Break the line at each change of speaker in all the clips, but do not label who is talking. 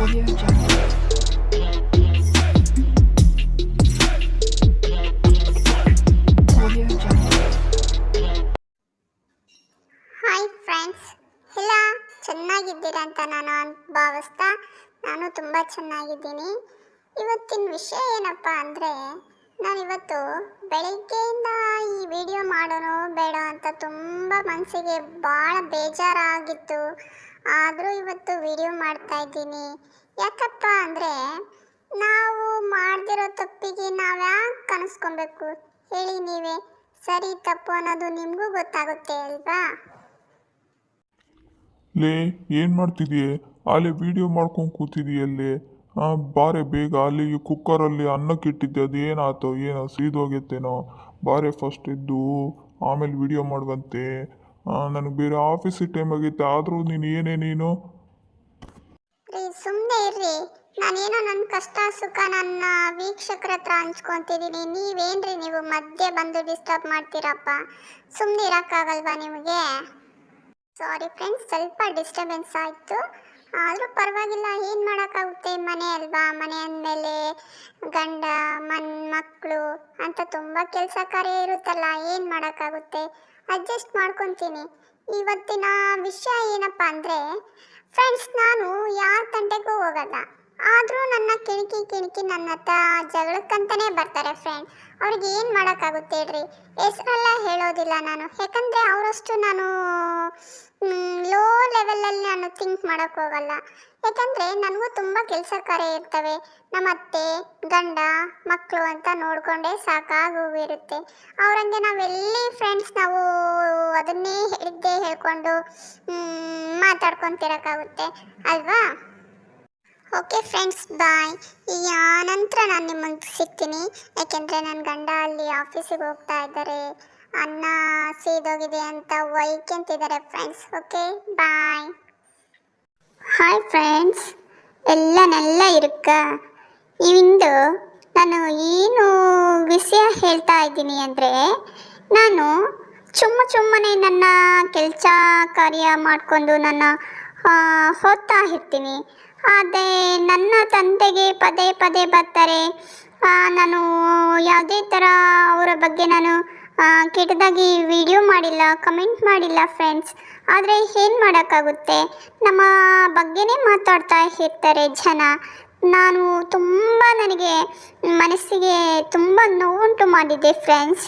Audio Jungle. Audio Jungle.
Hi friends, ಎಲ್ಲ ಚೆನ್ನಾಗಿದ್ದೀರಾ ಅಂತ ನಾನು ಭಾವಿಸ್ತಾ ನಾನು ತುಂಬ ಚೆನ್ನಾಗಿದ್ದೀನಿ. ಇವತ್ತಿನ ವಿಷಯ ಏನಪ್ಪ ಅಂದರೆ, ನಾನಿವತ್ತು ಬೆಳಗ್ಗೆಯಿಂದ ಈ ವಿಡಿಯೋ ಮಾಡೋಣ ಬೇಡ ಅಂತ ತುಂಬ ಮನಸ್ಸಿಗೆ ಭಾಳ ಬೇಜಾರಾಗಿತ್ತು. ಆದರೂ ಇವತ್ತು ವಿಡಿಯೋ ಮಾಡ್ತಾ ಇದ್ದೀನಿ. ಯಾಕಪ್ಪ ಅಂದರೆ, ನಾವು ಮಾಡ್ದಿರೋ ತಪ್ಪಿಗೆ ನಾವು ಯಾಕೆ ಕನಸ್ಕೊಬೇಕು ಹೇಳಿ ನೀವೇ? ಸರಿ ತಪ್ಪು ಅನ್ನೋದು ನಿಮಗೂ ಗೊತ್ತಾಗುತ್ತೆ ಅಲ್ವಾ?
ಲೇ ಏನು ಮಾಡ್ತಿದೀಯೆ? ಅಲ್ಲಿ ವಿಡಿಯೋ ಮಾಡ್ಕೊಂಡು ಕೂತಿದೀಯಲ್ಲೇ. ಬಾರೆ ಬೇಗ, ಅಲ್ಲಿ ಕುಕ್ಕರಲ್ಲಿ ಅನ್ನಕ್ಕಿಟ್ಟಿದ್ದೆ, ಅದು ಏನಾಯ್ತು? ಏನೋ ಸೀದೋಗೈತೇನೋ? ಬಾರೆ ಫಸ್ಟ್ ಎದ್ದು ಆಮೇಲೆ ವಿಡಿಯೋ ಮಾಡುವಂತೆ. ನನಗೆ ಬೇರೆ ಆಫೀಸಿಗೆ ಟೈಮ್ ಆಗೈತೆ, ಆದರೂ ನೀನು
ರೀ ಸುಮ್ಮನೆ ಇರ್ರಿ. ನಾನೇನೋ ನನ್ನ ಕಷ್ಟ ಸುಖ ನನ್ನ ವೀಕ್ಷಕರ ಹತ್ರ ಹಂಚ್ಕೊತಿದ್ದೀನಿ. ನೀವೇನ್ರಿ ನೀವು ಮಧ್ಯೆ ಬಂದು ಡಿಸ್ಟರ್ಬ್ ಮಾಡ್ತೀರಪ್ಪ? ಸುಮ್ಮನೆ ಇರೋಕ್ಕಾಗಲ್ವಾ ನಿಮಗೆ? ಸಾರಿ ಫ್ರೆಂಡ್ಸ್, ಸ್ವಲ್ಪ ಡಿಸ್ಟರ್ಬೆನ್ಸ್ ಆಯಿತು. ಆದರೂ ಪರವಾಗಿಲ್ಲ, ಏನು ಮಾಡೋಕ್ಕಾಗುತ್ತೆ? ಮನೆ ಅಲ್ವಾ? ಮನೆ ಅಂದಮೇಲೆ ಗಂಡ ಮಕ್ಕಳು ಅಂತ ತುಂಬ ಕೆಲಸ ಕಾರ್ಯ ಇರುತ್ತಲ್ಲ, ಏನು ಮಾಡೋಕ್ಕಾಗುತ್ತೆ? ಅಡ್ಜಸ್ಟ್ ಮಾಡ್ಕೊತೀನಿ. ಇವತ್ತಿನ ವಿಷಯ ಏನಪ್ಪ ಅಂದರೆ ಫ್ರೆಂಡ್ಸ್, ನಾನು ಯಾರ ತಂಟೆಗೂ ಹೋಗಲ್ಲ. ಆದರೂ ನನ್ನ ಕಿಣಿಕಿ ನನ್ನ ಹತ್ರ ಜಗಳಕ್ಕಂತಲೇ ಬರ್ತಾರೆ ಫ್ರೆಂಡ್. ಅವ್ರಿಗೆ ಏನು ಮಾಡೋಕ್ಕಾಗುತ್ತೆ ಹೇಳ್ರಿ? ಹೆಸರೆಲ್ಲ ಹೇಳೋದಿಲ್ಲ ನಾನು, ಯಾಕಂದರೆ ಅವರಷ್ಟು ನಾನು ಲೋ ಲೆವೆಲಲ್ಲಿ ನಾನು ಥಿಂಕ್ ಮಾಡೋಕ್ಕೆ ಹೋಗಲ್ಲ. ಯಾಕಂದರೆ ನನಗೂ ತುಂಬ ಕೆಲಸ ಕಾರ್ಯ ಇರ್ತವೆ. ನಮ್ಮ ಅತ್ತೆ ಗಂಡ ಮಕ್ಕಳು ಅಂತ ನೋಡಿಕೊಂಡೇ ಸಾಕಾಗೋಗಿರುತ್ತೆ. ಅವರಂಗೆ ನಾವೆಲ್ಲಿ ಫ್ರೆಂಡ್ಸ್ ನಾವು ಅದನ್ನೇ ಹೇಳ್ಕೊಂಡು ಮಾತಾಡ್ಕೊತಿರೋಕ್ಕಾಗುತ್ತೆ ಅಲ್ವಾ? ಓಕೆ ಫ್ರೆಂಡ್ಸ್, ಬಾಯ್. ಈಗ ನಂತರ ನಾನು ನಿಮಗೆ ಸಿಗ್ತೀನಿ. ಯಾಕೆಂದರೆ ನನ್ನ ಗಂಡ ಅಲ್ಲಿ ಆಫೀಸಿಗೆ ಹೋಗ್ತಾ ಇದ್ದಾರೆ. ಅನ್ನ ಸೀದೋಗಿದೆ ಅಂತ ಒಯ್ಕೊಂತಿದ್ದಾರೆ friends. Okay bye. Hi friends, ಎಲ್ಲನೆಲ್ಲ ಇರುಕ್ಕ. ಇಂದು ನಾನು ಏನು ವಿಷಯ ಹೇಳ್ತಾ ಇದ್ದೀನಿ ಅಂದರೆ, ನಾನು ಸುಮ್ಮನೆ ನನ್ನ ಕೆಲಸ ಕಾರ್ಯ ಮಾಡಿಕೊಂಡು ನನ್ನ ಹೋಗ್ತಾ ಇರ್ತೀನಿ. ಆದರೆ ನನ್ನ ತಂದೆಗೆ ಪದೇ ಬರ್ತಾರೆ. ನಾನು ಯಾವುದೇ ಥರ ಅವರ ಬಗ್ಗೆ ನಾನು ಕೆಟ್ಟದಾಗಿ ವಿಡಿಯೋ ಮಾಡಿಲ್ಲ, ಕಮೆಂಟ್ ಮಾಡಿಲ್ಲ ಫ್ರೆಂಡ್ಸ್. ಆದರೆ ಏನು ಮಾಡೋಕ್ಕಾಗುತ್ತೆ? ನಮ್ಮ ಬಗ್ಗೆನೇ ಮಾತಾಡ್ತಾ ಇರ್ತಾರೆ ಜನ. ನಾನು ತುಂಬ ನನಗೆ ಮನಸ್ಸಿಗೆ ತುಂಬ ನೋವುಂಟು ಮಾಡಿದ್ದೆ ಫ್ರೆಂಡ್ಸ್.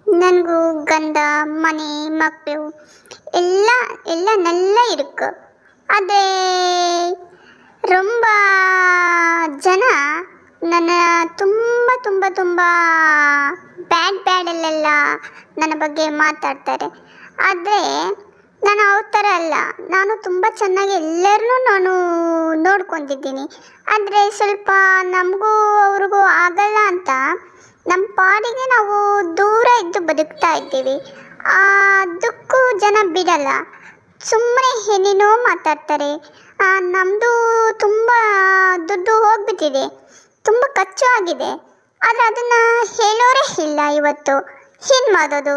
ನನಗೂ ಗಂಡ ಮನೆ ಮಕ್ಕಳು ಎಲ್ಲ ಇருக்கு. ಆದರೆ ತುಂಬ ಜನ ನನ್ನ ತುಂಬ ಬ್ಯಾಡಲ್ಲೆಲ್ಲ ನನ್ನ ಬಗ್ಗೆ ಮಾತಾಡ್ತಾರೆ. ಆದರೆ ನಾನು ಅವ್ರ ಥರ ಅಲ್ಲ. ನಾನು ತುಂಬ ಚೆನ್ನಾಗಿ ಎಲ್ಲರನ್ನೂ ನಾನು ನೋಡ್ಕೊಂಡಿದ್ದೀನಿ. ಆದರೆ ಸ್ವಲ್ಪ ನಮಗೂ ಅವ್ರಿಗೂ ಆಗಲ್ಲ ಅಂತ ನಮ್ಮ ಪಾಡಿಗೆ ನಾವು ದೂರ ಇದ್ದು ಬದುಕ್ತಾ ಇದ್ದೀವಿ. ಅದಕ್ಕೂ ಜನ ಬಿಡಲ್ಲ, ಸುಮ್ಮನೆ ಏನೇನೋ ಮಾತಾಡ್ತಾರೆ. ನಮ್ಮದು ತುಂಬ ದುಡ್ಡು ಹೋಗ್ಬಿಟ್ಟಿದೆ, ತುಂಬ ಖರ್ಚು ಆಗಿದೆ. ಆದರೆ ಅದನ್ನು ಹೇಳೋರೇ ಇಲ್ಲ. ಇವತ್ತು ಏನು ಮಾಡೋದು?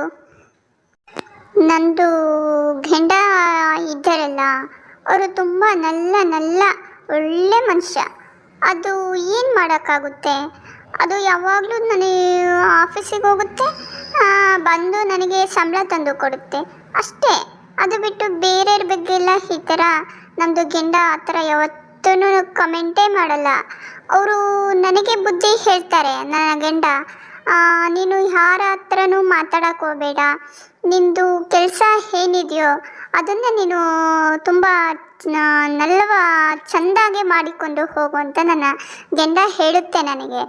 ನಂದು ಗಂಡ ಇದ್ದಾರಲ್ಲ, ಅವರು ತುಂಬ ನಲ್ಲ ಒಳ್ಳೆ ಮನುಷ್ಯ. ಅದು ಏನು ಮಾಡೋಕ್ಕಾಗುತ್ತೆ? ಅದು ಯಾವಾಗಲೂ ನನಗೆ ಆಫೀಸಿಗೆ ಹೋಗುತ್ತೆ, ಬಂದು ನನಗೆ ಸಂಬಳ ತಂದು ಕೊಡುತ್ತೆ ಅಷ್ಟೇ. ಅದು ಬಿಟ್ಟು ಬೇರೆಯವ್ರ ಬಗ್ಗೆ ಎಲ್ಲ ಈ ಥರ ನಮ್ಮದು ಗಂಡ ಆ ಥರ ಯಾವತ್ತೂ ಕಮೆಂಟೇ ಮಾಡಲ್ಲ. ಅವರು ನನಗೆ ಬುದ್ಧಿ ಹೇಳ್ತಾರೆ. ನನ್ನ ಗಂಡ, ನೀನು ಯಾರ ಹತ್ರನೂ ಮಾತಾಡೋಕ್ಕೆ ಹೋಗಬೇಡ, ನಿಮ್ಮದು ಕೆಲಸ ಏನಿದೆಯೋ ಅದನ್ನು ನೀನು ತುಂಬ ಚೆಂದಾಗೆ ಮಾಡಿಕೊಂಡು ಹೋಗು ಅಂತ ನನ್ನ ಗಂಡ ಹೇಳುತ್ತೆ ನನಗೆ.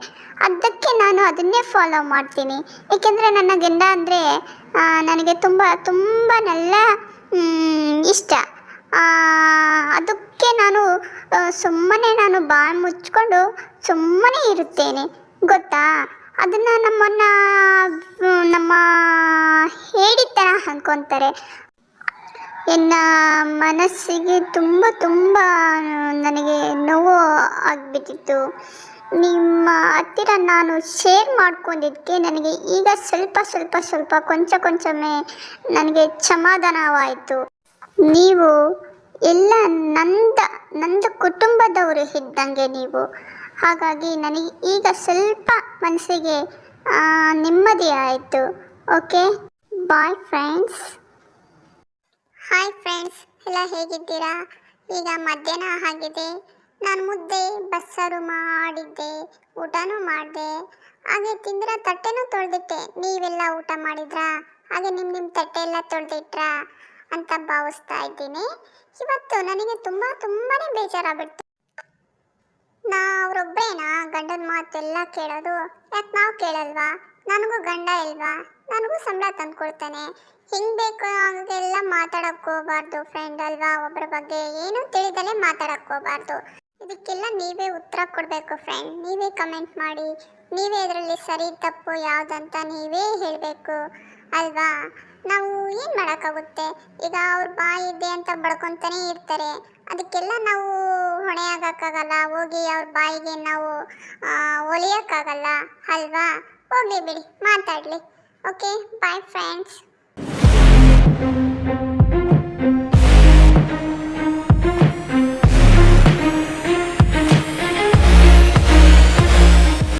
ಅದಕ್ಕೆ ನಾನು ಅದನ್ನೇ ಫಾಲೋ ಮಾಡ್ತೀನಿ. ಏಕೆಂದರೆ ನನ್ನ ಗಂಡ ಅಂದರೆ ನನಗೆ ತುಂಬ ಇಷ್ಟ. ಅದಕ್ಕೆ ನಾನು ಸುಮ್ಮನೆ ಬಾಯಿ ಮುಚ್ಕೊಂಡು ಸುಮ್ಮನೆ ಇರುತ್ತೇನೆ, ಗೊತ್ತಾ? ಅದನ್ನು ನಮ್ಮ ಹೇಳಿ ಥರ ಅಂದ್ಕೊತಾರೆ. ನನ್ನ ಮನಸ್ಸಿಗೆ ತುಂಬ ನನಗೆ ನೋವು ಆಗಿಬಿಟ್ಟಿತ್ತು. ನಿಮ್ಮ ಹತ್ತಿರ ನಾನು ಶೇರ್ ಮಾಡ್ಕೊಂಡಿದ್ದಕ್ಕೆ ನನಗೆ ಈಗ ಸ್ವಲ್ಪ ಕೊಂಚವೇ ನನಗೆ ಸಮಾಧಾನವಾಯಿತು. ನೀವು ಎಲ್ಲ ನಂದು ನನ್ನವರು ಇದ್ದಂಗೆ ನೀವು. ಹಾಗಾಗಿ ನನಗೆ ಈಗ ಸ್ವಲ್ಪ ಮನಸ್ಸಿಗೆ ನೆಮ್ಮದಿ ಆಯಿತು. Okay, bye friends. Hi friends, ಎಲ್ಲ ಹೇಗಿದ್ದೀರಾ? ಈಗ ಮಧ್ಯಾಹ್ನ ಆಗಿದೆ. ನಾನು ಮುದ್ದೆ ಬಸ್ಸಾರು ಮಾಡಿದ್ದೆ, ಊಟನೂ ಮಾಡಿದೆ. ಹಾಗೆ ತಿಂದಿರೋ ತಟ್ಟೆನೂ ತೊಳೆದಿಟ್ಟೆ. ನೀವೆಲ್ಲ ಊಟ ಮಾಡಿದ್ರಾ? ಹಾಗೆ ನಿಮ್ಮ ತಟ್ಟೆ ಎಲ್ಲ ತೊಳೆದಿಟ್ರಾ ಅಂತ ಭಾವಿಸ್ತಾ ಇದ್ದೀನಿ. ಇವತ್ತು ನನಗೆ ತುಂಬಾ ಬೇಜಾರಾಗ್ಬಿಡ್ತು. ಅವ್ರೊಬ್ಬರೇನಾ ಗಂಡನ ಮಾತೆಲ್ಲ ಕೇಳೋದು? ಯಾಕೆ ನಾವು ಕೇಳಲ್ವಾ? ನನಗೂ ಗಂಡ ಇಲ್ವಾ? ನನಗೂ ಸಂಬಳ ತಂದು ಕೊಡ್ತಾನೆ. ಹಿಂಗೆ ಬೇಕು ಹಾಗೆಲ್ಲ ಮಾತಾಡಕ್ಕೆ ಹೋಗ್ಬಾರ್ದು ಫ್ರೆಂಡ್ ಅಲ್ವಾ? ಒಬ್ಬರ ಬಗ್ಗೆ ಏನೂ ತಿಳಿದಲೇ ಮಾತಾಡಕ್ಕೆ ಹೋಗ್ಬಾರ್ದು. ಇದಕ್ಕೆಲ್ಲ ನೀವೇ ಉತ್ತರ ಕೊಡಬೇಕು ಫ್ರೆಂಡ್. ನೀವೇ ಕಮೆಂಟ್ ಮಾಡಿ, ನೀವೇ ಇದರಲ್ಲಿ ಸರಿ ತಪ್ಪು ಯಾವುದಂತ ನೀವೇ ಹೇಳಬೇಕು ಅಲ್ವಾ? ನಾವು ಏನು ಮಾಡೋಕ್ಕಾಗುತ್ತೆ? ಈಗ ಅವ್ರ ಬಾಯಿ ಇದೆ ಅಂತ ಬಡ್ಕೊತಾನೆ ಇರ್ತಾರೆ. ಅದಕ್ಕೆಲ್ಲ ನಾವು ಹೊಣೆ ಆಗೋಕ್ಕಾಗಲ್ಲ. ಹೋಗಿ ಅವ್ರ ಬಾಯಿಗೆ ನಾವು ಒಲಿಯೋಕ್ಕಾಗಲ್ಲ ಅಲ್ವಾ? ಹೋಗಲಿ ಬಿಡಿ, ಮಾತಾಡಲಿ. Okay, bye friends.